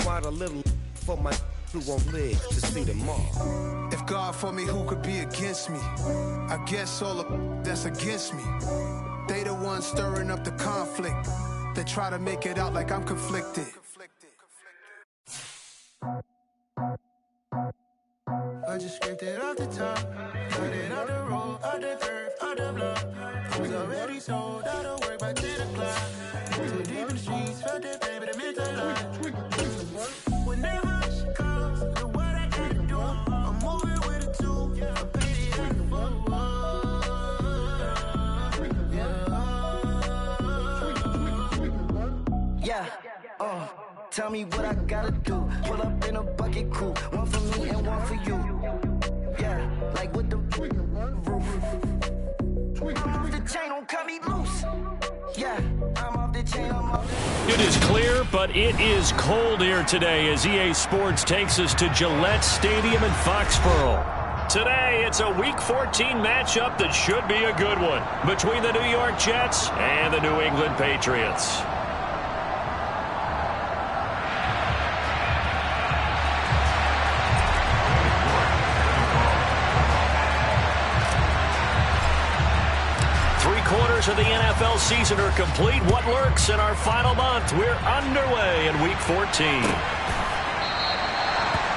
out a little for my who won't live to see tomorrow. If God for me, who could be against me? I guess all the that's against me. They the ones stirring up the conflict. They try to make it out like I'm conflicted. I just scraped it off the top, cut it off the road, out the turf, out the block. I was already sold out of work by 10 o'clock. Too deep in the streets, felt that pain, but it meant a lot. When that rush comes, the what I gotta do, I'm moving with a tool. I paid it out the phone. Yeah, tell me what I gotta do. Pull up in a bucket crew, one for me and one for you. Yeah, like with the roof. I'm off the chain, don't cut me loose. Yeah, I'm off the chain, I'm off the... It is clear, but it is cold here today as EA Sports takes us to Gillette Stadium in Foxborough. Today, it's a Week 14 matchup that should be a good one between the New York Jets and the New England Patriots. Quarters of the NFL season are complete. What lurks in our final month? We're underway in Week 14.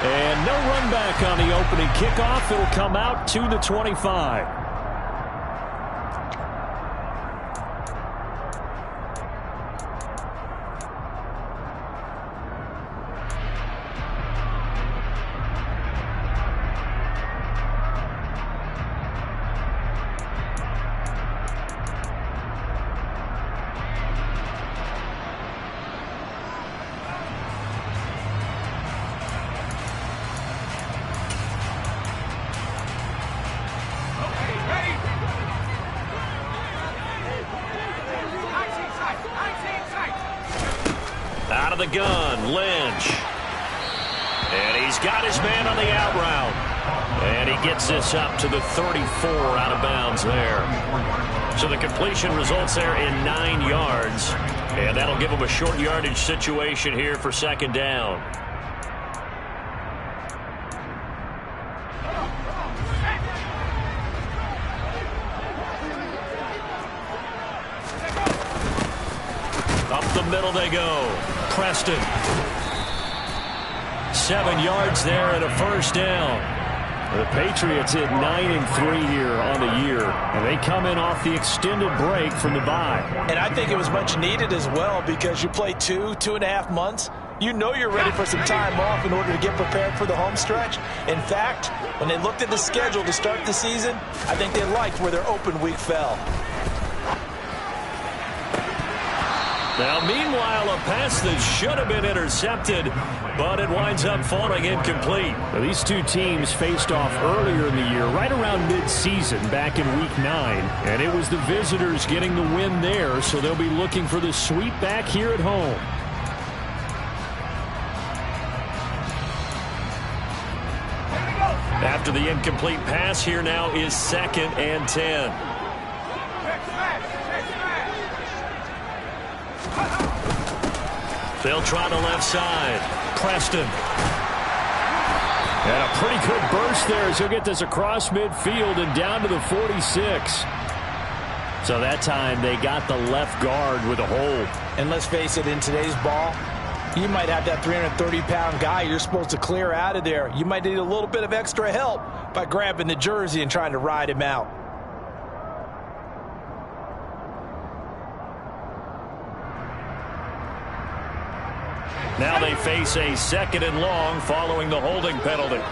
And no run back on the opening kickoff. It'll come out to the 25. Out of the gun, Lynch. And he's got his man on the out route. And he gets this up to the 34 out of bounds there. So the completion results there in 9 yards. And that'll give him a short yardage situation here for second down. Up the middle they go. Preston. 7 yards there and a first down. The Patriots hit 9-3 here on the year, and they come in off the extended break from the bye. And I think it was much needed as well because you play 2.5 months. You know you're ready for some time off in order to get prepared for the home stretch. In fact, when they looked at the schedule to start the season, I think they liked where their open week fell. Now, meanwhile, a pass that should have been intercepted, but it winds up falling incomplete. Now, these two teams faced off earlier in the year, right around mid-season, back in Week 9. And it was the visitors getting the win there, so they'll be looking for the sweep back here at home. After the incomplete pass, here now is 2nd and 10. They'll try the left side. Preston. And a pretty good burst there as he'll get this across midfield and down to the 46. So that time they got the left guard with a hold. And let's face it, in today's ball, you might have that 330-pound guy you're supposed to clear out of there. You might need a little bit of extra help by grabbing the jersey and trying to ride him out. Now they face a 2nd and long following the holding penalty.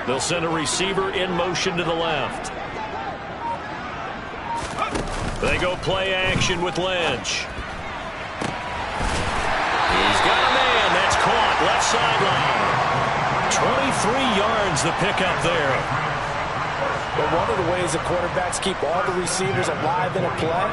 They'll send a receiver in motion to the left. They go play action with Lynch. He's got a man. That's caught. Left sideline. 23 yards the pickup there. But one of the ways the quarterbacks keep all the receivers alive in a play,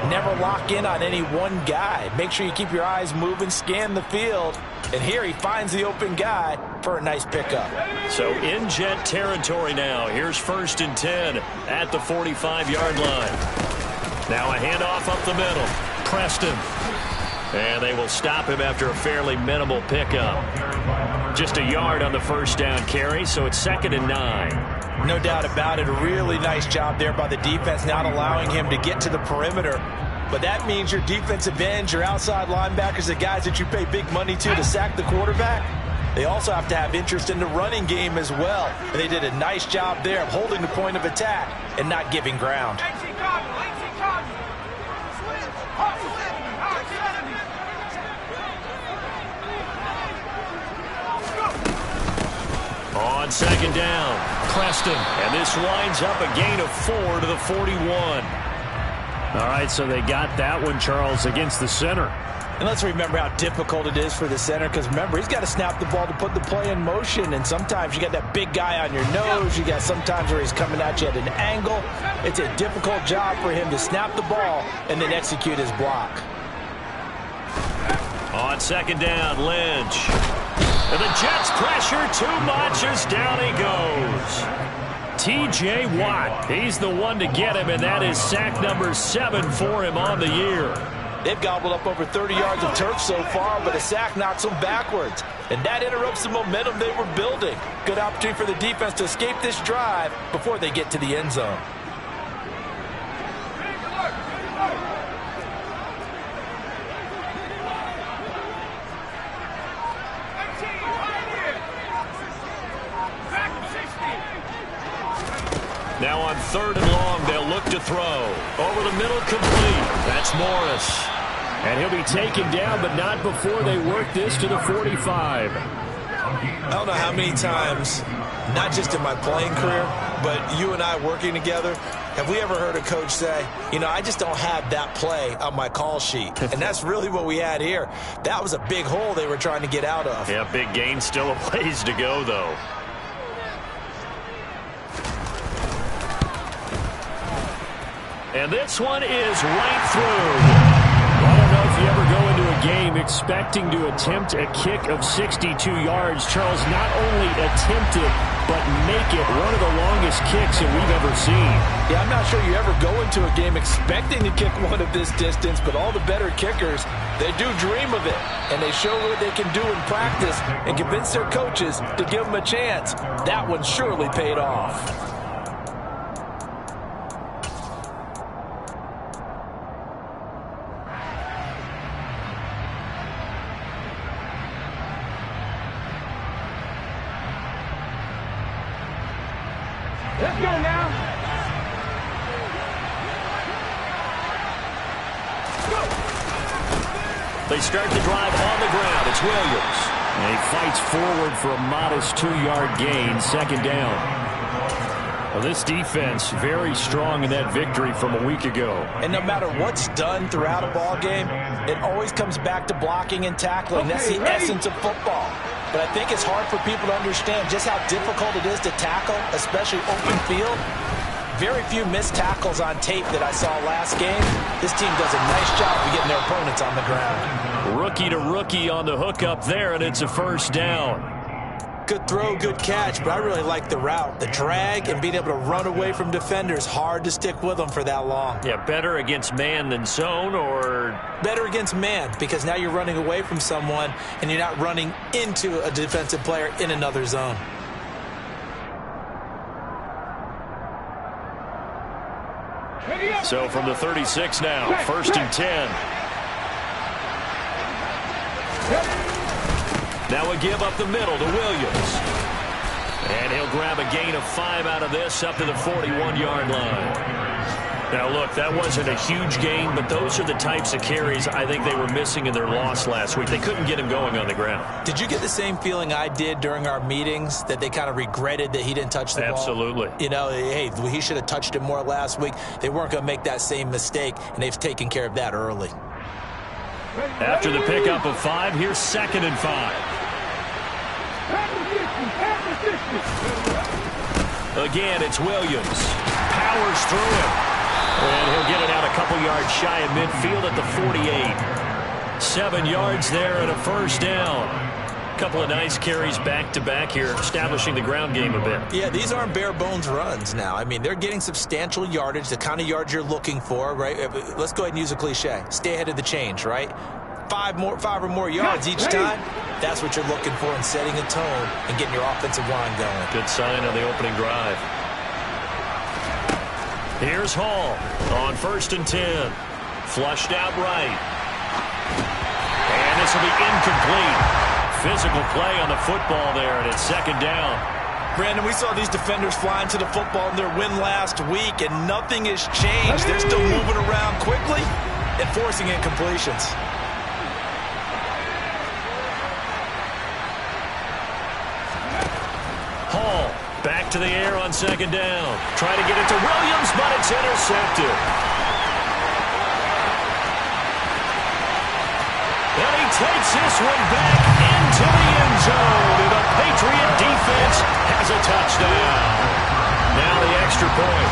never lock in on any one guy. Make sure you keep your eyes moving, scan the field. And here he finds the open guy for a nice pickup. So in Jet territory now. Here's 1st and 10 at the 45-yard line. Now a handoff up the middle. Preston. And they will stop him after a fairly minimal pickup. Just a yard on the first down carry, so it's 2nd and 9. No doubt about it. A really nice job there by the defense, not allowing him to get to the perimeter. But that means your defensive ends, your outside linebackers, the guys that you pay big money to sack the quarterback, they also have to have interest in the running game as well. And they did a nice job there of holding the point of attack and not giving ground. On 2nd down, Preston. And this winds up a gain of 4 to the 41. All right, so they got that one, Charles, against the center. And let's remember how difficult it is for the center, because remember, he's got to snap the ball to put the play in motion, and sometimes you got that big guy on your nose. You got sometimes where he's coming at you at an angle. It's a difficult job for him to snap the ball and then execute his block. On 2nd down, Lynch. And the Jets pressure too much as down he goes. T.J. Watt, he's the one to get him, and that is sack number 7 for him on the year. They've gobbled up over 30 yards of turf so far, but a sack knocks them backwards. And that interrupts the momentum they were building. Good opportunity for the defense to escape this drive before they get to the end zone. Now on 3rd and long, they'll look to throw. Over the middle, complete. That's Morris. And he'll be taken down, but not before they work this to the 45. I don't know how many times, not just in my playing career, but you and I working together, have we ever heard a coach say, you know, I just don't have that play on my call sheet. And that's really what we had here. That was a big hole they were trying to get out of. Yeah, big gain, still a ways to go, though. And this one is right through. I don't know if you ever go into a game expecting to attempt a kick of 62 yards. Charles, not only attempt it, but make it one of the longest kicks that we've ever seen. Yeah, I'm not sure you ever go into a game expecting to kick one of this distance, but all the better kickers, they do dream of it. And they show what they can do in practice and convince their coaches to give them a chance. That one surely paid off. Let's go now. They start the drive on the ground. It's Williams. And he fights forward for a modest 2-yard gain, 2nd down. Well, this defense very strong in that victory from a week ago. And no matter what's done throughout a ball game, it always comes back to blocking and tackling. That's the essence of football. But I think it's hard for people to understand just how difficult it is to tackle, especially open field. Very few missed tackles on tape that I saw last game. This team does a nice job of getting their opponents on the ground. Rookie to rookie on the hookup there, and it's a 1st down. Good throw, good catch, but I really like the route. The drag and being able to run away from defenders, hard to stick with them for that long. Yeah, better against man than zone, or? Better against man, because now you're running away from someone and you're not running into a defensive player in another zone. So from the 36 now, 1st and 10. Now a give up the middle to Williams. And he'll grab a gain of 5 out of this up to the 41-yard line. Now, look, that wasn't a huge gain, but those are the types of carries I think they were missing in their loss last week. They couldn't get him going on the ground. Did you get the same feeling I did during our meetings, that they kind of regretted that he didn't touch the ball? Absolutely. You know, hey, he should have touched it more last week. They weren't going to make that same mistake, and they've taken care of that early. After the pickup of 5, here's 2nd and 5. Again, it's Williams. Powers through him. And he'll get it out a couple yards shy of midfield at the 48. 7 yards there and a 1st down. Couple of nice carries back-to-back here, establishing the ground game a bit. Yeah, these aren't bare-bones runs now. I mean, they're getting substantial yardage, the kind of yards you're looking for, right? Let's go ahead and use a cliche. Stay ahead of the change, right? 5 or more yards each time, that's what you're looking for in setting a tone and getting your offensive line going. Good sign on the opening drive. Here's Hall on 1st and 10. Flushed out right. And this will be incomplete. Physical play on the football there, and it's 2nd down. Brandon, we saw these defenders flying to the football in their win last week, and nothing has changed. They're still moving around quickly and forcing incompletions. Hall back to the air on 2nd down. Trying to get it to Williams, but it's intercepted. And he takes this one back into the end zone. The Patriot defense has a touchdown. Now the extra point.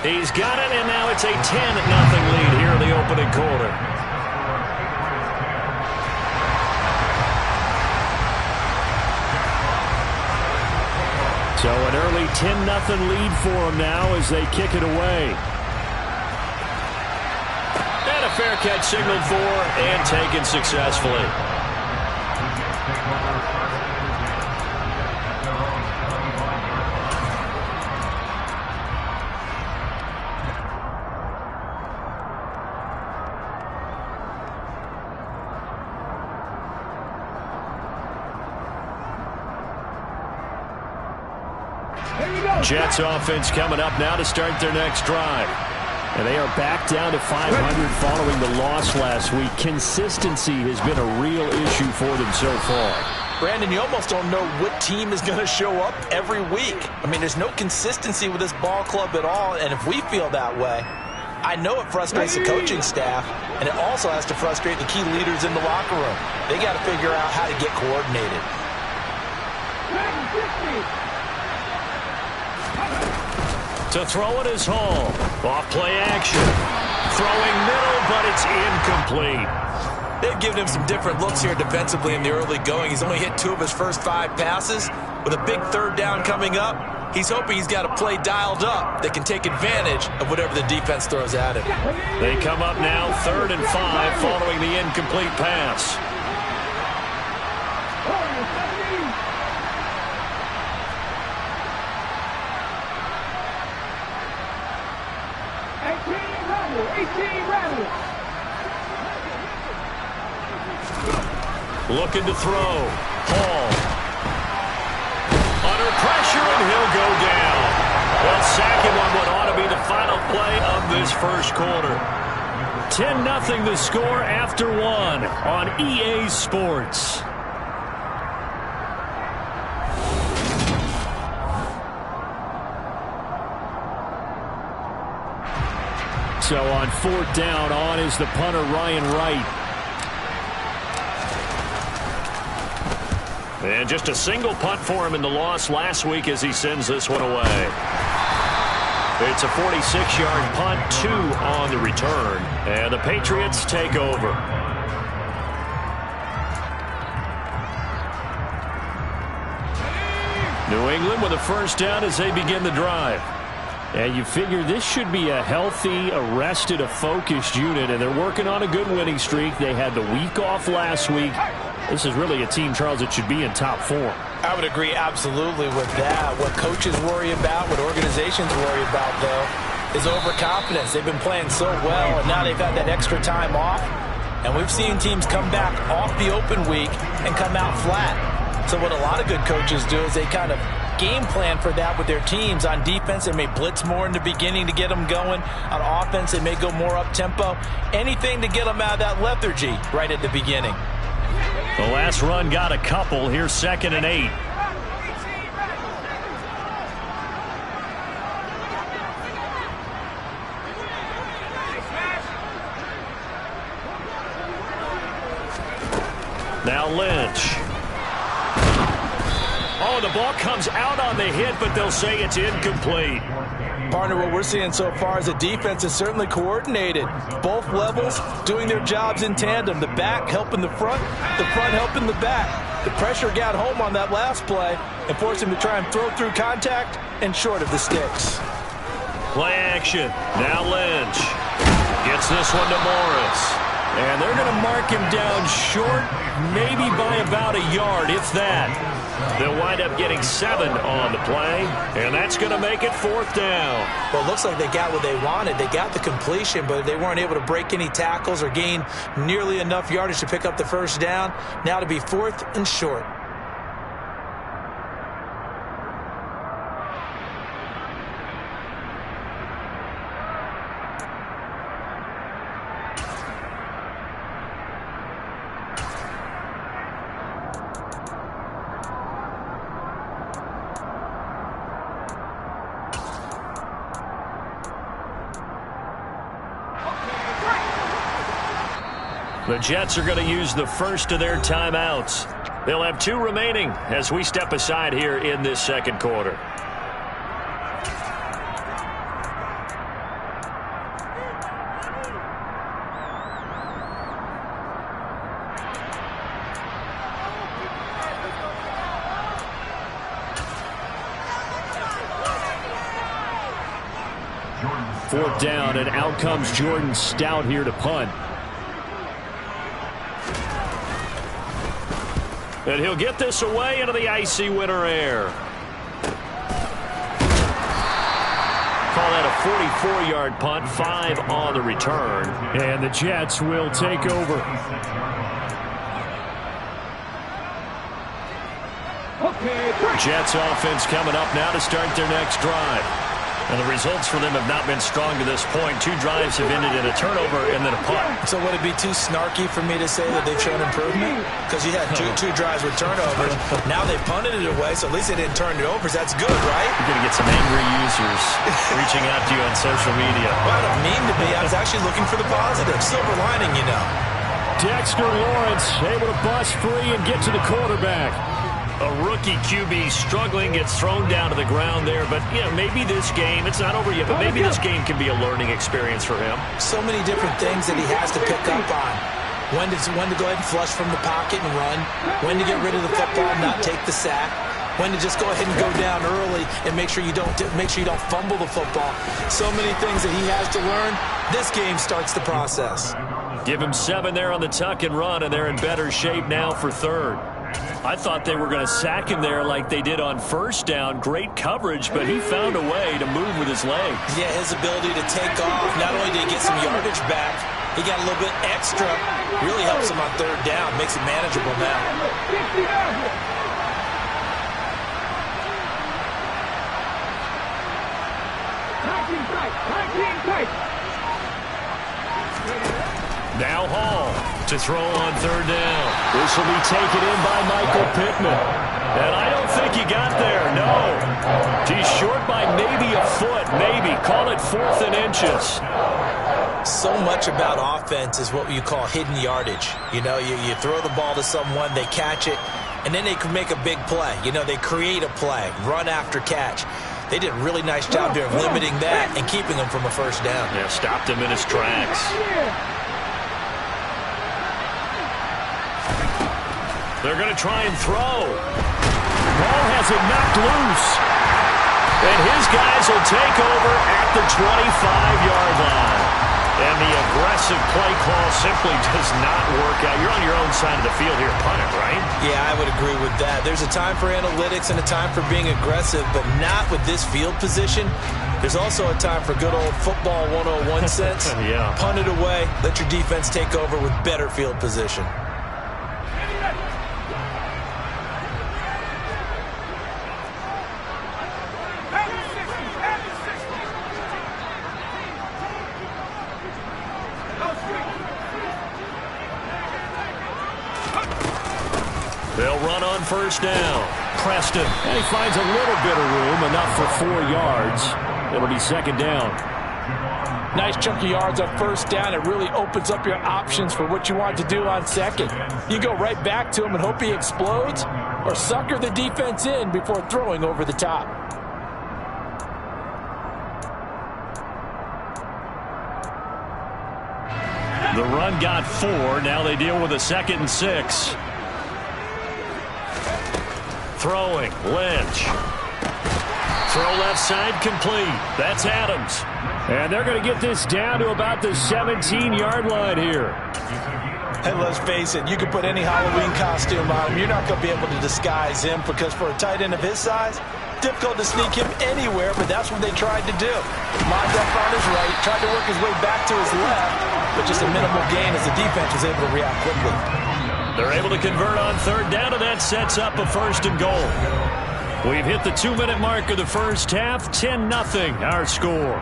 He's got it, and now it's a 10-0 lead here in the opening quarter. So an early 10-0 lead for them now as they kick it away. And a fair catch signaled for and taken successfully. Jets offense coming up now to start their next drive. And they are back down to 500 following the loss last week. Consistency has been a real issue for them so far. Brandon, you almost don't know what team is going to show up every week. I mean, there's no consistency with this ball club at all, and if we feel that way, I know it frustrates the coaching staff, and it also has to frustrate the key leaders in the locker room. They got to figure out how to get coordinated. To throw it is Hall. Off play action. Throwing middle, but it's incomplete. They've given him some different looks here defensively in the early going. He's only hit 2 of his first 5 passes. With a big 3rd down coming up, he's hoping he's got a play dialed up that can take advantage of whatever the defense throws at him. They come up now 3rd and 5 following the incomplete pass. Looking to throw. Hall. Under pressure, and he'll go down. Well, sack him on what ought to be the final play of this first quarter. 10-0 the score after 1 on EA Sports. So on 4th down, on is the punter, Ryan Wright. And just a single punt for him in the loss last week as he sends this one away. It's a 46-yard punt, 2 on the return. And the Patriots take over. New England with a 1st down as they begin the drive. And you figure this should be a healthy, arrested, a focused unit, and they're working on a good winning streak. They had the week off last week. This is really a team, Charles, that should be in top form. I would agree absolutely with that. What coaches worry about, what organizations worry about, though, is overconfidence. They've been playing so well, and now they've had that extra time off. And we've seen teams come back off the open week and come out flat. So what a lot of good coaches do is they kind of game plan for that with their teams. On defense, they may blitz more in the beginning to get them going. On offense, they may go more up-tempo. Anything to get them out of that lethargy right at the beginning. The last run got a couple. Here's 2nd and 8. Now Lynch. Oh, the ball comes out on the hit, but they'll say it's incomplete. Partner, what we're seeing so far is the defense is certainly coordinated. Both levels doing their jobs in tandem. The back helping the front helping the back. The pressure got home on that last play and forced him to try and throw through contact and short of the sticks. Play action. Now Lynch gets this one to Morris. And they're going to mark him down short, maybe by about a yard, if that. They'll wind up getting 7 on the play, and that's going to make it 4th down. Well, it looks like they got what they wanted. They got the completion, but they weren't able to break any tackles or gain nearly enough yardage to pick up the first down. Now to be 4th and short. The Jets are going to use the first of their timeouts. They'll have 2 remaining as we step aside here in this second quarter. Fourth down, and out comes Jordan Stout here to punt. And he'll get this away into the icy winter air. Call that a 44-yard punt, 5 on the return. And the Jets will take over. Jets offense coming up now to start their next drive. And the results for them have not been strong to this point. 2 drives have ended in a turnover and then a punt. So would it be too snarky for me to say that they've shown improvement? Because you had two drives with turnovers. Now they punted it away, so at least they didn't turn it over. That's good, right? You're going to get some angry users reaching out to you on social media. Well, I don't mean to be. I was actually looking for the positive. Silver lining, you know. Dexter Lawrence able to bust free and get to the quarterback. A rookie QB struggling, gets thrown down to the ground there. But, you know, maybe this game, it's not over yet, but maybe this game can be a learning experience for him. So many different things that he has to pick up on. When to go ahead and flush from the pocket and run. When to get rid of the football and not take the sack. When to just go ahead and go down early and make sure you don't fumble the football. So many things that he has to learn. This game starts the process. Give him 7 there on the tuck and run, and they're in better shape now for 3rd. I thought they were going to sack him there like they did on first down. Great coverage, but he found a way to move with his legs. Yeah, his ability to take off. Not only did he get some yardage back, he got a little bit extra. Really helps him on 3rd down. Makes it manageable now. Now Hall to throw on 3rd down. This will be taken in by Michael Pittman. And I don't think he got there, no. He's short by maybe a foot, maybe. Call it 4th and inches. So much about offense is what you call hidden yardage. You know, you throw the ball to someone, they catch it, and then they can make a big play. You know, they create a play, run after catch. They did a really nice job there of limiting that and keeping him from a first down. Yeah, stopped him in his tracks. They're going to try and throw. Ball has it knocked loose. And his guys will take over at the 25-yard line. And the aggressive play call simply does not work out. You're on your own side of the field here, punt it, right? Yeah, I would agree with that. There's a time for analytics and a time for being aggressive, but not with this field position. There's also a time for good old football 101 sense. Yeah. Punt it away, let your defense take over with better field position. They'll run on first down. Preston, and he finds a little bit of room, enough for 4 yards. It'll be 2nd down. Nice chunk of yards on first down. It really opens up your options for what you want to do on 2nd. You go right back to him and hope he explodes, or sucker the defense in before throwing over the top. The run got 4. Now they deal with a 2nd and 6. Throwing, Lynch. Throw left side complete. That's Adams. And they're going to get this down to about the 17-yard line here. And let's face it, you can put any Halloween costume on him. You're not going to be able to disguise him because for a tight end of his size, difficult to sneak him anywhere, but that's what they tried to do. Lined up on his right, tried to work his way back to his left, but just a minimal gain as the defense was able to react quickly. They're able to convert on third down, and that sets up a 1st and goal. We've hit the 2-minute mark of the first half. 10-0 our score.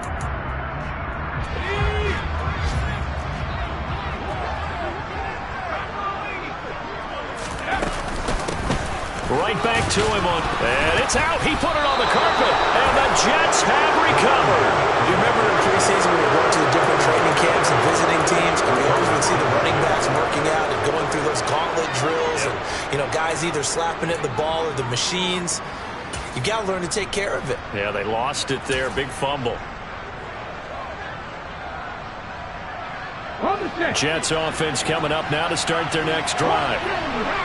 Right back to him and it's out. He put it on the carpet, and the Jets have recovered. You remember in preseason we were going to the different training camps and visiting teams, and we always would see the running backs working out and going through those gauntlet drills, and guys either slapping at the ball or the machines. You got to learn to take care of it. Yeah, they lost it there. Big fumble. Jets offense coming up now to start their next drive.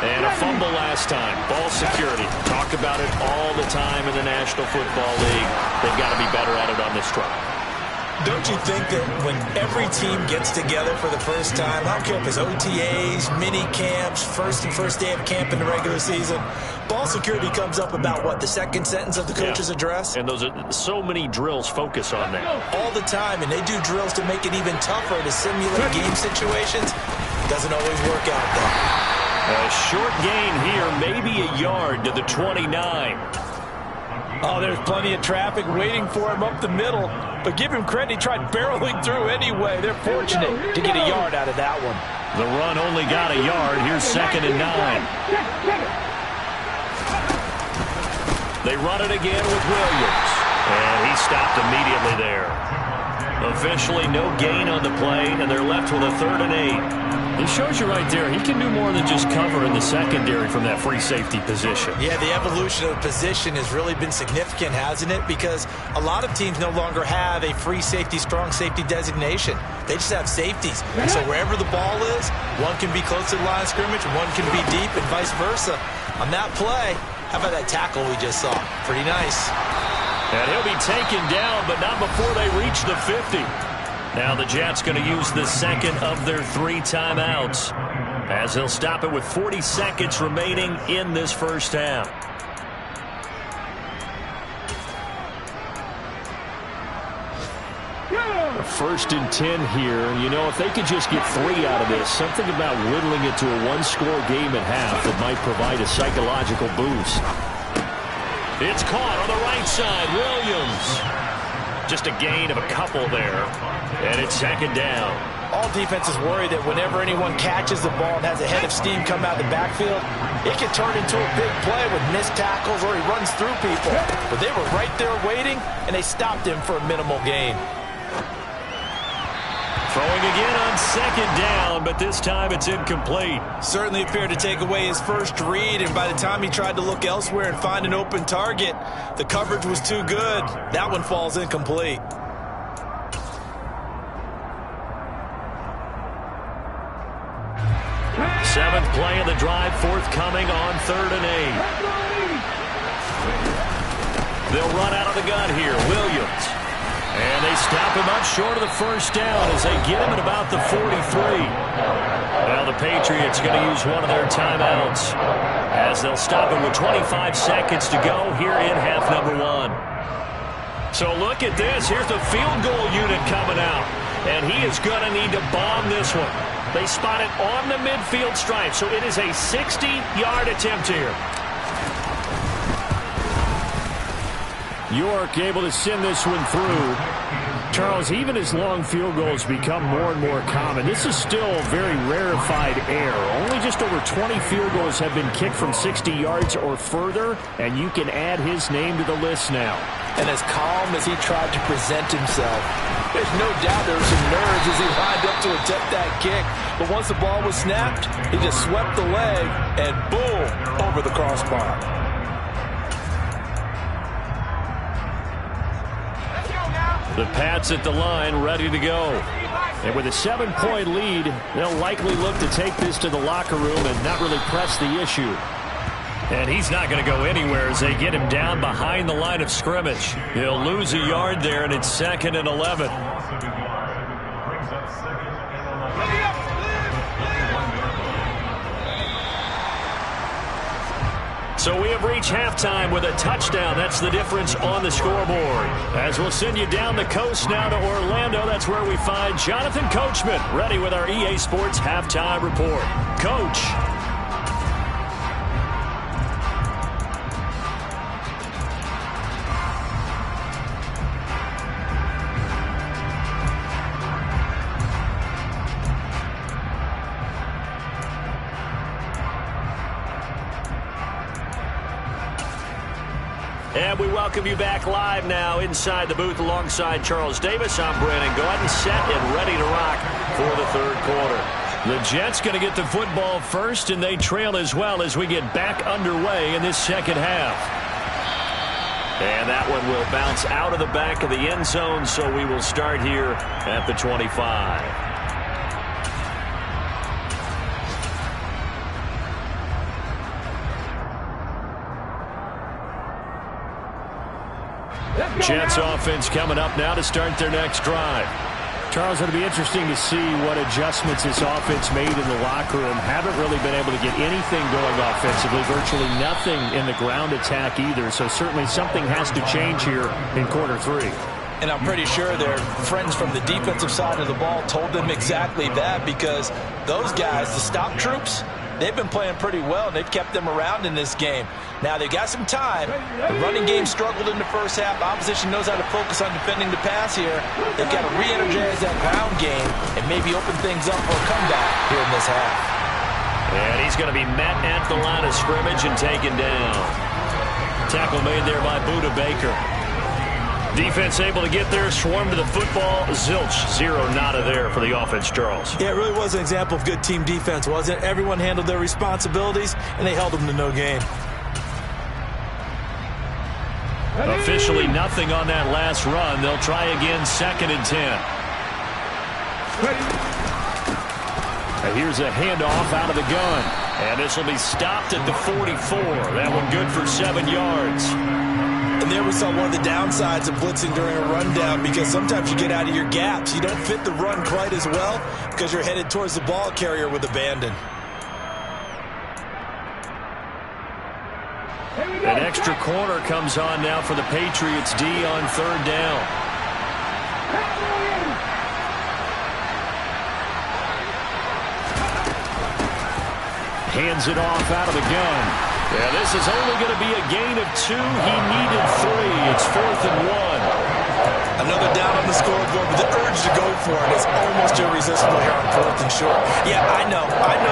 And a fumble last time. Ball security. Talk about it all the time in the National Football League. They've got to be better at it on this drive. Don't you think that when every team gets together for the first time, I don't care if it's OTAs, mini camps, first day of camp in the regular season, ball security comes up about what, the second sentence of the coach's address? And those are so many drills focus on that. All the time, and they do drills to make it even tougher to simulate game situations. Doesn't always work out, though. A short gain here, maybe a yard to the 29. Oh, there's plenty of traffic waiting for him up the middle. But give him credit, he tried barreling through anyway. They're fortunate to get a yard out of that one. The run only got a yard. Here's 2nd and 9. They run it again with Williams. And he stopped immediately there. Officially no gain on the play, and they're left with a 3rd and 8. He shows you right there, he can do more than just cover in the secondary from that free safety position. Yeah, the evolution of position has really been significant, hasn't it? Because a lot of teams no longer have a free safety, strong safety designation. They just have safeties. So wherever the ball is, one can be close to the line of scrimmage, one can be deep, and vice versa. On that play, how about that tackle we just saw? Pretty nice. And he'll be taken down, but not before they reach the 50. Now the Jets going to use the second of their 3 timeouts as they'll stop it with 40 seconds remaining in this first half. A 1st and 10 here. If they could just get 3 out of this, something about whittling it to a 1-score game at half that might provide a psychological boost. It's caught on the right side. Williams. Just a gain of a couple there. And it's 2nd down. All defenses worry that whenever anyone catches the ball and has a head of steam come out of the backfield, it can turn into a big play with missed tackles or he runs through people. But they were right there waiting, and they stopped him for a minimal gain. Throwing again on 2nd down, but this time it's incomplete. Certainly appeared to take away his first read, and by the time he tried to look elsewhere and find an open target, the coverage was too good. That one falls incomplete. Seventh play of the drive forthcoming on 3rd and 8. They'll run out of the gun here. Williams. And they stop him up short of the first down as they get him at about the 43. Now the Patriots going to use one of their timeouts as they'll stop him with 25 seconds to go here in half number 1. So look at this. Here's the field goal unit coming out. And he is going to need to bomb this one. They spot it on the midfield stripe, so it is a 60-yard attempt here. York able to send this one through. Charles, even as long field goals become more and more common, this is still a very rarefied air. Only just over 20 field goals have been kicked from 60 yards or further, and you can add his name to the list now. And as calm as he tried to present himself, there's no doubt there were some nerves as he lined up to attempt that kick. But once the ball was snapped, he just swept the leg and boom, over the crossbar. The Pats at the line, ready to go. And with a 7-point lead, they'll likely look to take this to the locker room and not really press the issue. And he's not going to go anywhere as they get him down behind the line of scrimmage. He'll lose a yard there, and it's 2nd and 11. So we have reached halftime with a touchdown. That's the difference on the scoreboard. As we'll send you down the coast now to Orlando, that's where we find Jonathan Coachman ready with our EA Sports Halftime Report. Coach. And we welcome you back live now inside the booth alongside Charles Davis. I'm Brandon Gordon, set and ready to rock for the third quarter. The Jets going to get the football first, and they trail as well as we get back underway in this second half. And that one will bounce out of the back of the end zone, so we will start here at the 25. Jets offense coming up now to start their next drive. Charles, it'll be interesting to see what adjustments this offense made in the locker room. Haven't really been able to get anything going offensively, virtually nothing in the ground attack either. So certainly something has to change here in quarter 3. And I'm pretty sure their friends from the defensive side of the ball told them exactly that, because those guys, the stop troops, they've been playing pretty well, and they've kept them around in this game. Now, they've got some time. The running game struggled in the first half. Opposition knows how to focus on defending the pass here. They've got to re-energize that ground game and maybe open things up for a comeback here in this half. And he's going to be met at the line of scrimmage and taken down. Tackle made there by Budda Baker. Defense able to get there, swarm to the football. Zilch, zero, nada there for the offense, Charles. Yeah, it really was an example of good team defense, wasn't it? Everyone handled their responsibilities, and they held them to no gain. Officially nothing on that last run. They'll try again, 2nd and 10. And here's a handoff out of the gun. And this will be stopped at the 44. That one good for 7 yards. And there we saw one of the downsides of blitzing during a rundown, because sometimes you get out of your gaps. You don't fit the run quite as well because you're headed towards the ball carrier with abandon. An extra corner comes on now for the Patriots D on 3rd down. Hands it off out of the gun. Yeah, this is only going to be a gain of 2. He needed 3. It's 4th and 1. Another down on the scoreboard, but the urge to go for it is almost irresistible here on 4th and short. Yeah, I know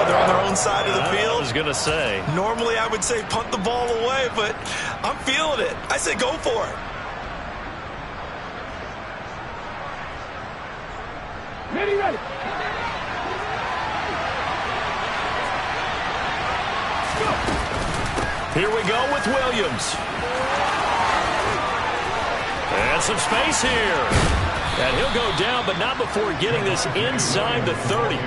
they're on their own side of the field. I was going to say. Normally I would say punt the ball away, but I'm feeling it. I say go for it. Ready. Here we go with Williams. And some space here. And he'll go down, but not before getting this inside the 30.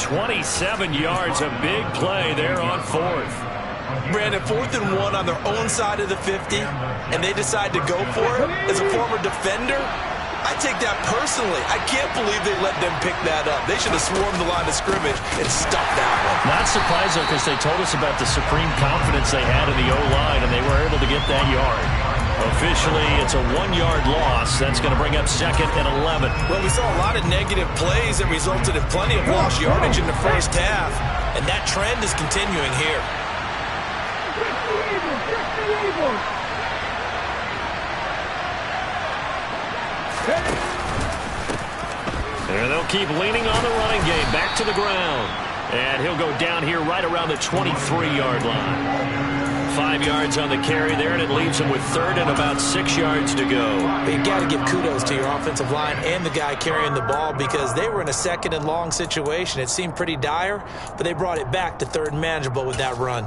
27 yards, a big play there on 4th. Brandon, 4th and 1 on their own side of the 50, and they decide to go for it. As a former defender, I take that personally. I can't believe they let them pick that up. They should have swarmed the line of scrimmage and stopped that one. Not surprised, though, because they told us about the supreme confidence they had in the O-line, and they were able to get that yard. Officially, it's a 1-yard loss. That's going to bring up 2nd and 11. Well, we saw a lot of negative plays that resulted in plenty of lost yardage in the first half, and that trend is continuing here. And they'll keep leaning on the running game. Back to the ground. And he'll go down here right around the 23-yard line. 5 yards on the carry there, and it leaves him with 3rd and about 6 yards to go. But you got to give kudos to your offensive line and the guy carrying the ball, because they were in a 2nd and long situation. It seemed pretty dire, but they brought it back to 3rd and manageable with that run.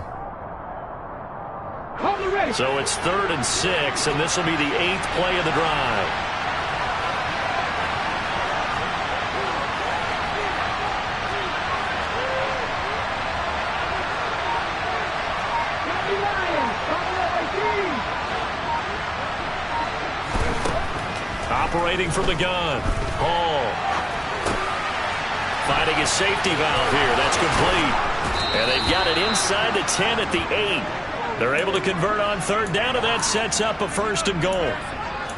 So it's 3rd and 6, and this will be the 8th play of the drive. Operating from the gun. Hall. Finding a safety valve here. That's complete. And they've got it inside the 10 at the 8. They're able to convert on third down, and that sets up a 1st and goal.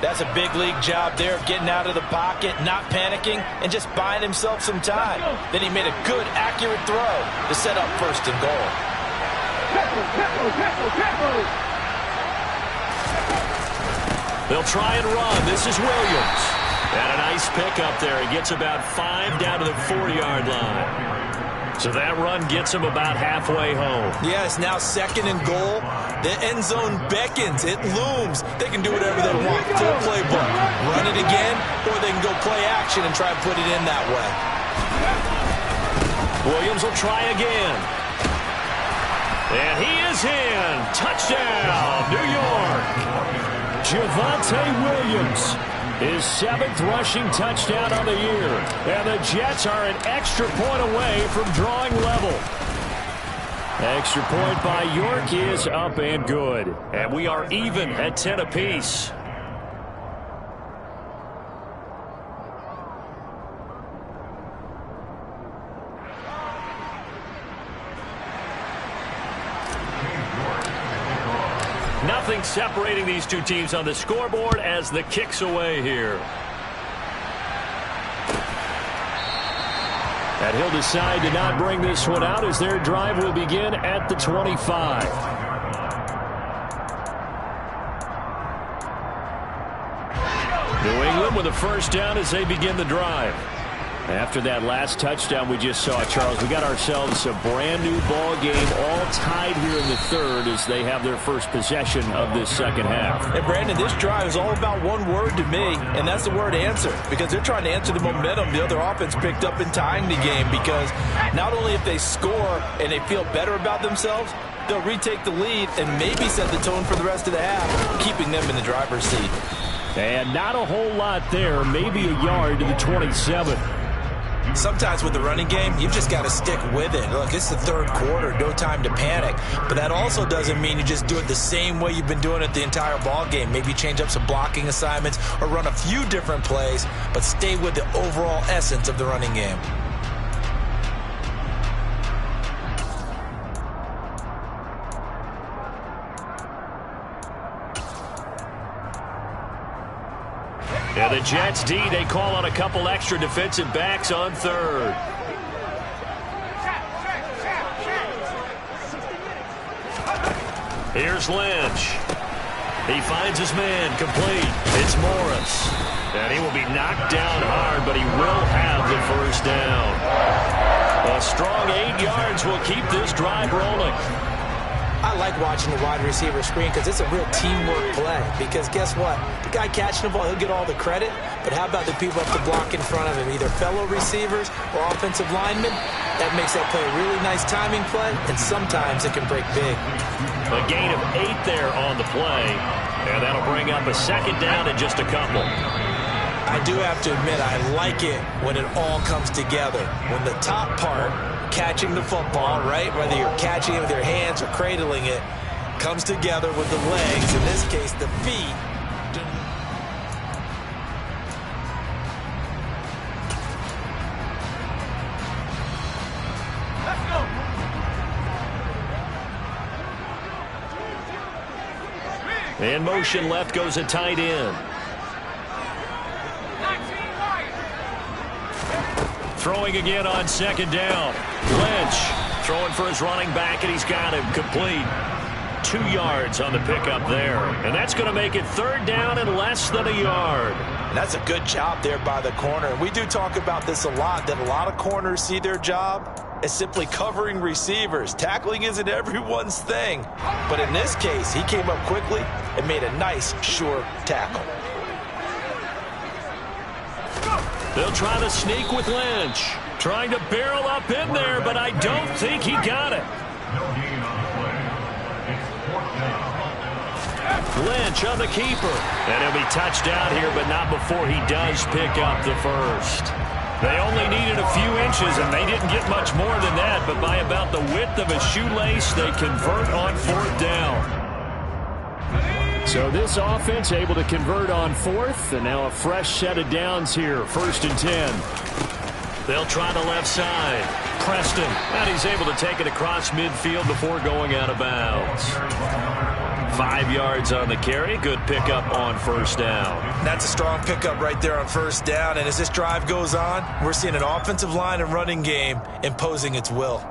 That's a big league job there of getting out of the pocket, not panicking, and just buying himself some time. Then he made a good, accurate throw to set up 1st and goal. They'll try and run. This is Williams. And a nice pickup there. He gets about 5 down to the 4-yard line. So that run gets him about halfway home. Yeah, it's now 2nd and goal. The end zone beckons. It looms. They can do whatever they want. Full playbook. Run it again, or they can go play action and try and put it in that way. Williams will try again. And he is in. Touchdown, New York. Javonte Williams. His 7th rushing touchdown on the year. And the Jets are an extra point away from drawing level. Extra point by York is up and good. And we are even at 10 apiece. Nothing separating these two teams on the scoreboard as the kick's away here. And he'll decide to not bring this one out as their drive will begin at the 25. New England with a 1st down as they begin the drive. After that last touchdown we just saw, Charles, we got ourselves a brand new ball game, all tied here in the 3rd as they have their first possession of this 2nd half. And Brandon, this drive is all about one word to me, and that's the word answer, because they're trying to answer the momentum the other offense picked up in tying the game, because not only if they score and they feel better about themselves, they'll retake the lead and maybe set the tone for the rest of the half, keeping them in the driver's seat. And not a whole lot there, maybe a yard to the 27. Sometimes with the running game, you've just got to stick with it. Look, it's the 3rd quarter, no time to panic. But that also doesn't mean you just do it the same way you've been doing it the entire ball game. Maybe change up some blocking assignments or run a few different plays, but stay with the overall essence of the running game. Yeah, the Jets D, they call on a couple extra defensive backs on 3rd. Here's Lynch. He finds his man, complete. It's Morris. And he will be knocked down hard, but he will have the 1st down. A strong 8 yards will keep this drive rolling. I like watching the wide receiver screen because it's a real teamwork play. Because guess what? The guy catching the ball, he'll get all the credit. But how about the people up the block in front of him, either fellow receivers or offensive linemen? That makes that play a really nice timing play, and sometimes it can break big. A gain of 8 there on the play, and that'll bring up a 2nd down in just a couple. I do have to admit, I like it when it all comes together. When the top part, catching the football, right, whether you're catching it with your hands or cradling it, comes together with the legs, in this case the feet. Let's go. In motion left goes a tight end. Throwing again on 2nd down. Lynch throwing for his running back, and he's got him complete. 2 yards on the pickup there. And that's going to make it 3rd down and less than a yard. And that's a good job there by the corner. And we do talk about this a lot, that a lot of corners see their job as simply covering receivers. Tackling isn't everyone's thing. But in this case, he came up quickly and made a nice, sure tackle. They'll try to sneak with Lynch. Trying to barrel up in there, but I don't think he got it. Lynch on the keeper. And he'll be touched down here, but not before he does pick up the 1st. They only needed a few inches, and they didn't get much more than that, but by about the width of a shoelace, they convert on 4th down. So this offense able to convert on fourth, and now a fresh set of downs here, 1st and 10. They'll try the left side. Preston, and he's able to take it across midfield before going out of bounds. 5 yards on the carry. Good pickup on 1st down. That's a strong pickup right there on 1st down, and as this drive goes on, we're seeing an offensive line and running game imposing its will.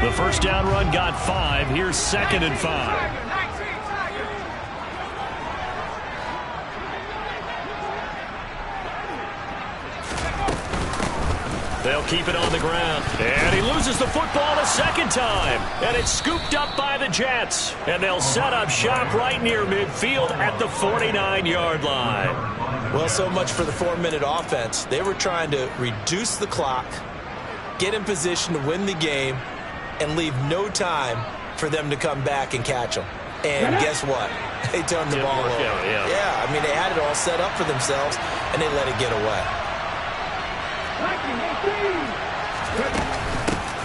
The 1st down run got 5. Here's 2nd and 5. They'll keep it on the ground. And he loses the football a 2nd time. And it's scooped up by the Jets. And they'll set up shop right near midfield at the 49-yard line. Well, so much for the 4-minute offense. They were trying to reduce the clock, get in position to win the game, and leave no time for them to come back and catch them. And guess what? They turned the ball over. Yeah, I mean, they had it all set up for themselves, and they let it get away.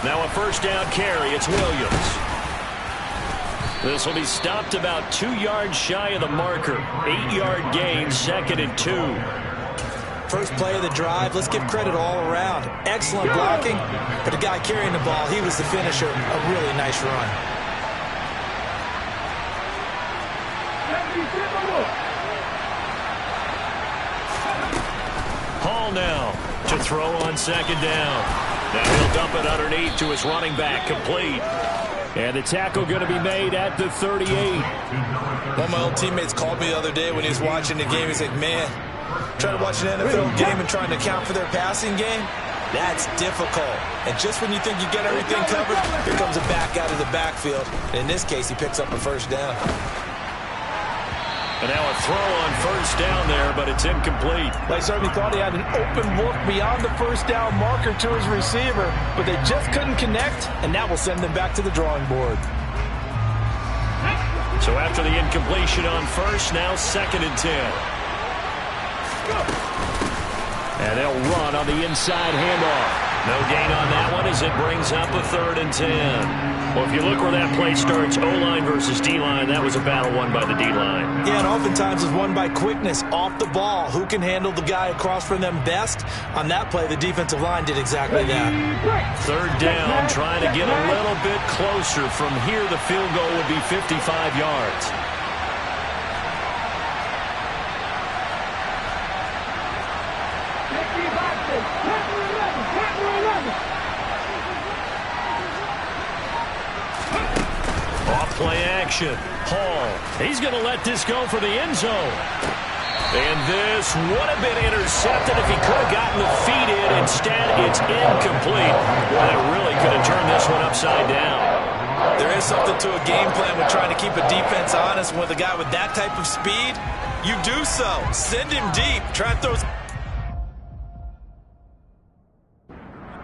Now a 1st down carry. It's Williams. This will be stopped about 2 yards shy of the marker. 8-yard gain, 2nd and 2. First play of the drive. Let's give credit all around. Excellent blocking, but the guy carrying the ball, he was the finisher. A really nice run. Hall now to throw on 2nd down. Now he'll dump it underneath to his running back, complete. And the tackle going to be made at the 38. One of my old teammates called me the other day when he was watching the game. He's like, man, trying to watch an NFL game and trying to account for their passing game, that's difficult. And just when you think you get everything covered, here comes a back out of the backfield. And in this case, he picks up a 1st down. And now a throw on 1st down there, but it's incomplete. They certainly thought he had an open look beyond the 1st down marker to his receiver, but they just couldn't connect, and that will send them back to the drawing board. So after the incompletion on 1st, now 2nd and 10. And they'll run on the inside handoff. No gain on that one as it brings up a 3rd and 10. Well, if you look where that play starts, O-line versus D-line, that was a battle won by the D-line. Yeah, and oftentimes it's won by quickness off the ball. Who can handle the guy across from them best? On that play, the defensive line did exactly that. 3rd down, trying to get a little bit closer. From here, the field goal would be 55 yards. Play action. Hall. He's going to let this go for the end zone. And this would have been intercepted if he could have gotten the feet in. Instead, it's incomplete. Well, it really could have turned this one upside down. There is something to a game plan with trying to keep a defense honest. With a guy with that type of speed, you do so. Send him deep. Try and throw.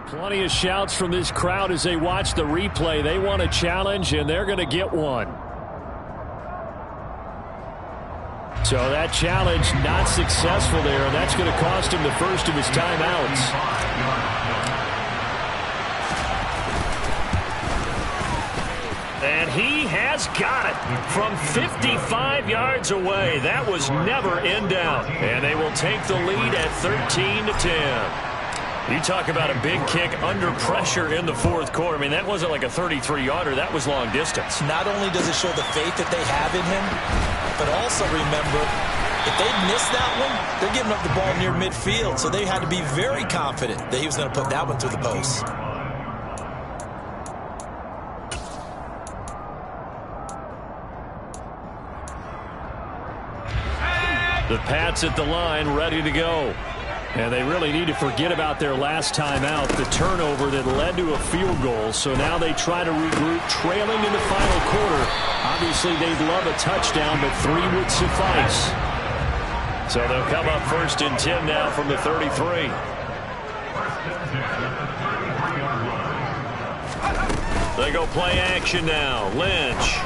Plenty of shouts from this crowd as they watch the replay. They want a challenge, and they're going to get one. So that challenge not successful there, and that's going to cost him the first of his timeouts. And he has got it from 55 yards away. That was never in doubt. And they will take the lead at 13-10. You talk about a big kick under pressure in the 4th quarter. I mean, that wasn't like a 33-yarder. That was long distance. Not only does it show the faith that they have in him, but also remember, if they miss that one, they're giving up the ball near midfield. So they had to be very confident that he was going to put that one through the post. The Pats at the line, ready to go. And they really need to forget about their last time out, the turnover that led to a field goal. So now they try to regroup, trailing in the final quarter. Obviously, they'd love a touchdown, but 3 would suffice. So they'll come up 1st and 10 now from the 33. They go play action now. Lynch.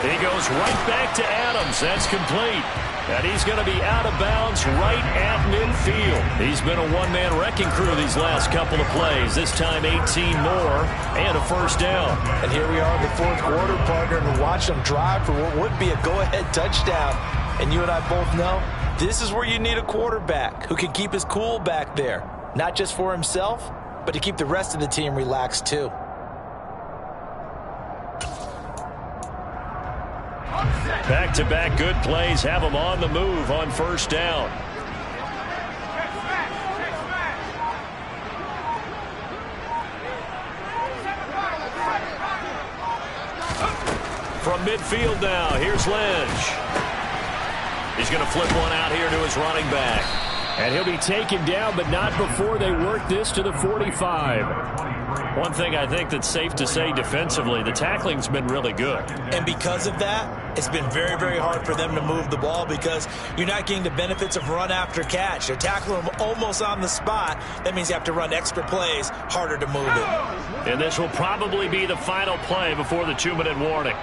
He goes right back to Adams. That's complete. And he's going to be out of bounds right at midfield. He's been a one-man wrecking crew these last couple of plays. This time 18 more and a first down. And here we are in the fourth quarter, partner, and watch them drive for what would be a go-ahead touchdown. And you and I both know this is where you need a quarterback who can keep his cool back there. Not just for himself, but to keep the rest of the team relaxed too. Back-to-back good plays have them on the move on first down. From midfield now, here's Lynch. He's going to flip one out here to his running back. And he'll be taken down, but not before they work this to the 45. One thing I think that's safe to say defensively, the tackling's been really good. And because of that, it's been very, very hard for them to move the ball because you're not getting the benefits of run after catch. They're tackling them almost on the spot. That means you have to run extra plays, harder to move it. And this will probably be the final play before the 2-minute warning.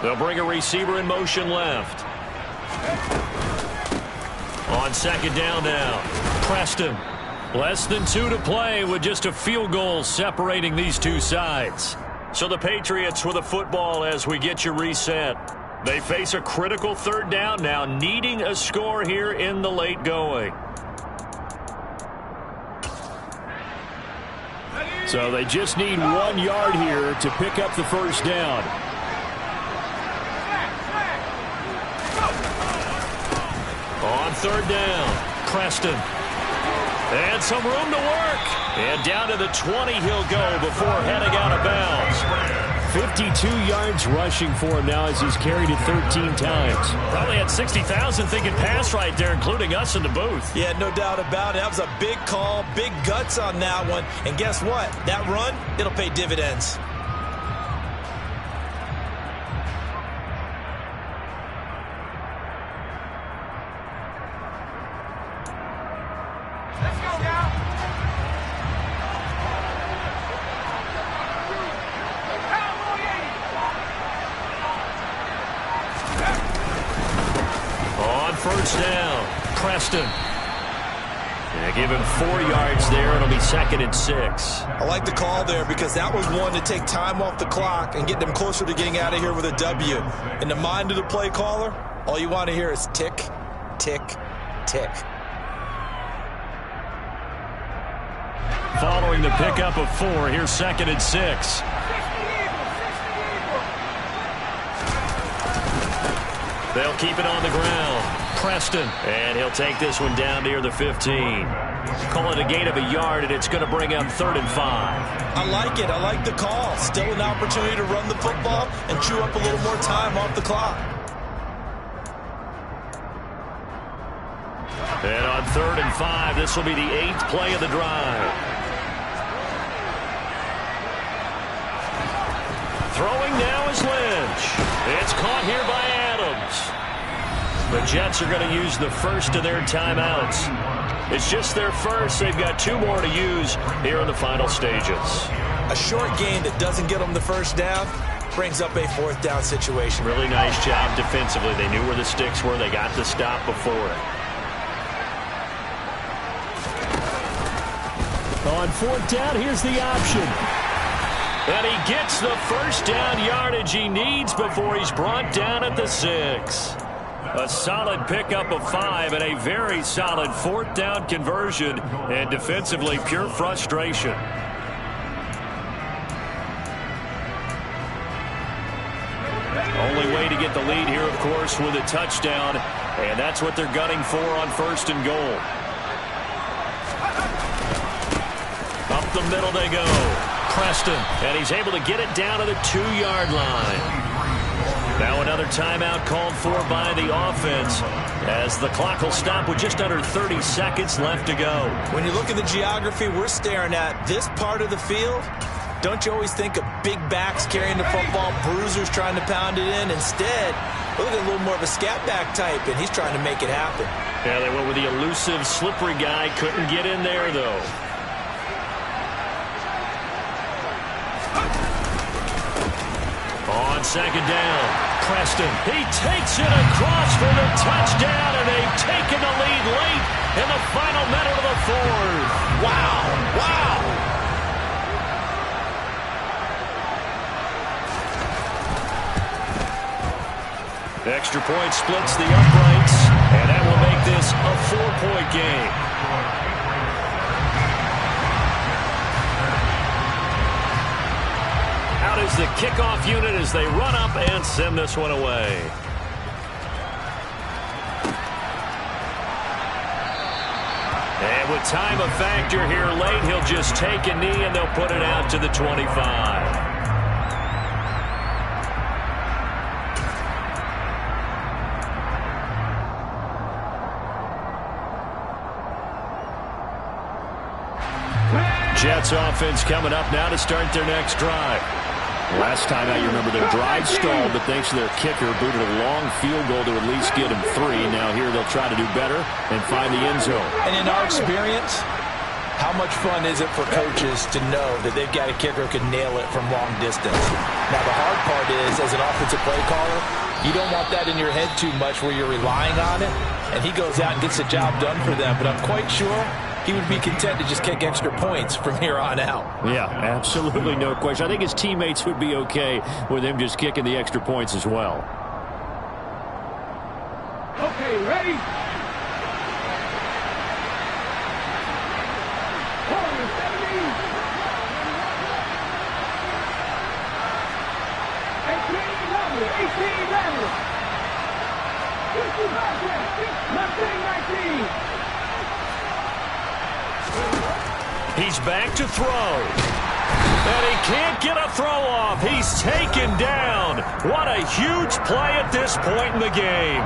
They'll bring a receiver in motion left. On second down now, Preston. Less than 2 to play with just a field goal separating these two sides. So the Patriots with the football as we get you reset. They face a critical third down now, needing a score here in the late going. So they just need 1 yard here to pick up the first down. On third down, Preston. And some room to work. And down to the 20 he'll go before heading out of bounds. 52 yards rushing for him now as he's carried it 13 times. Probably had 60,000 thinking pass right there, including us in the booth. Yeah, no doubt about it. That was a big call, big guts on that one. And guess what? That run, it'll pay dividends. First down, Preston. Yeah, give him 4 yards there. It'll be 2nd and 6. I like the call there because that was one to take time off the clock and get them closer to getting out of here with a W. In the mind of the play caller, all you want to hear is tick, tick, tick. Following the pickup of 4, here's 2nd and 6. They'll keep it on the ground. Preston, and he'll take this one down near the 15. Call it a gain of a yard, and it's going to bring up 3rd and 5. I like it. I like the call. Still an opportunity to run the football and chew up a little more time off the clock. And on 3rd and 5, this will be the 8th play of the drive. Throwing now is Lynch. It's caught here by Adams. The Jets are going to use the first of their timeouts. It's just their first. They've got 2 more to use here in the final stages. A short gain that doesn't get them the first down brings up a 4th down situation. Really nice job defensively. They knew where the sticks were. They got the stop before it. On 4th down, here's the option. And he gets the first down yardage he needs before he's brought down at the 6. A solid pickup of 5 and a very solid 4th down conversion, and defensively pure frustration. Only way to get the lead here, of course, with a touchdown, and that's what they're gunning for on 1st and goal. Up the middle they go. Preston, and he's able to get it down to the 2-yard line. Now another timeout called for by the offense as the clock will stop with just under 30 seconds left to go. When you look at the geography we're staring at, this part of the field, don't you always think of big backs carrying the football, bruisers trying to pound it in? Instead, look at a little more of a scat back type, and he's trying to make it happen. Yeah, they went with the elusive, slippery guy. Couldn't get in there, though. On on second down. Preston, he takes it across for the touchdown, and they've taken the lead late in the final minute of the fourth. Wow, wow. Extra point splits the uprights, and that will make this a 4-point game. Out is the kickoff unit as they run up and send this one away. And with time a factor here late, he'll just take a knee and they'll put it out to the 25. Jets offense coming up now to start their next drive. Last time out, you remember their drive stalled, but thanks to their kicker, booted a long field goal to at least get them 3. Now here they'll try to do better and find the end zone. And in our experience, how much fun is it for coaches to know that they've got a kicker who can nail it from long distance? Now the hard part is, as an offensive play caller, you don't want that in your head too much where you're relying on it, and he goes out and gets the job done for them. But I'm quite sure he would be content to just kick extra points from here on out. Yeah, absolutely no question. I think his teammates would be okay with him just kicking the extra points as well. Okay, ready? Hold on, 17. 18 level. 19. He's back to throw. And he can't get a throw off. He's taken down. What a huge play at this point in the game.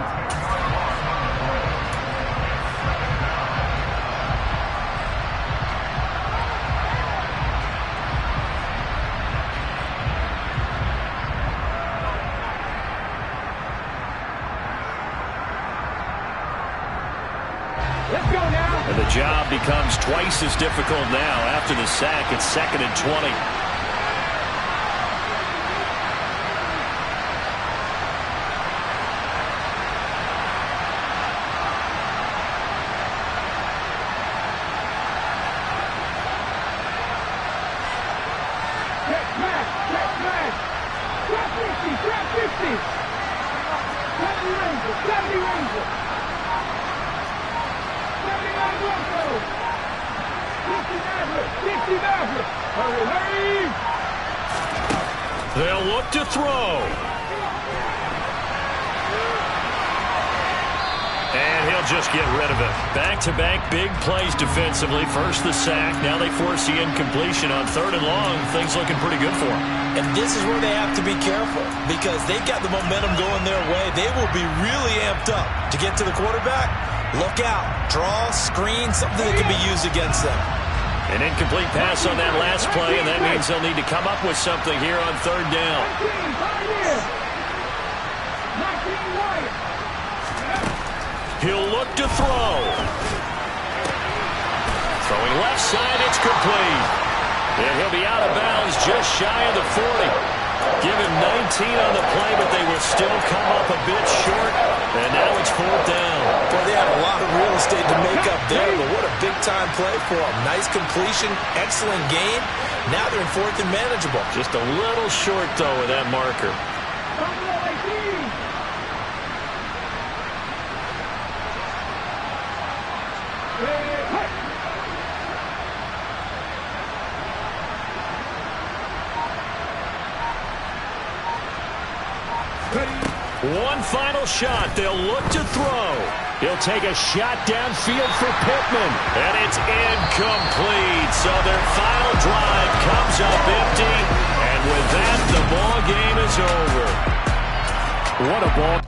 Let's go now. And the job becomes twice as difficult now after the sack. It's 2nd and 20. Grab 50. 70 Ranger. 50 Maverick. Hurry. They'll look to throw. And he'll just get rid of it. Back-to-back big plays defensively. First the sack. Now they force the incompletion on 3rd and long. Things looking pretty good for them. And this is where they have to be careful because they've got the momentum going their way. They will be really amped up to get to the quarterback. Look out. Draw, screen, something that can be used against them. An incomplete pass on that last play, and that means they'll need to come up with something here on 3rd down. He'll look to throw. Throwing left side, it's complete. And he'll be out of bounds just shy of the 40. Give him 19 on the play, but they will still come up a bit short. And now it's 4th down. Well, they had a lot of real estate to make up there, but what a big-time play for them. Nice completion, excellent game. Now they're in 4th and manageable. Just a little short, though, with that marker. One final shot. They'll look to throw. He'll take a shot downfield for Pittman. And it's incomplete. So their final drive comes up empty. And with that, the ball game is over. What a ball.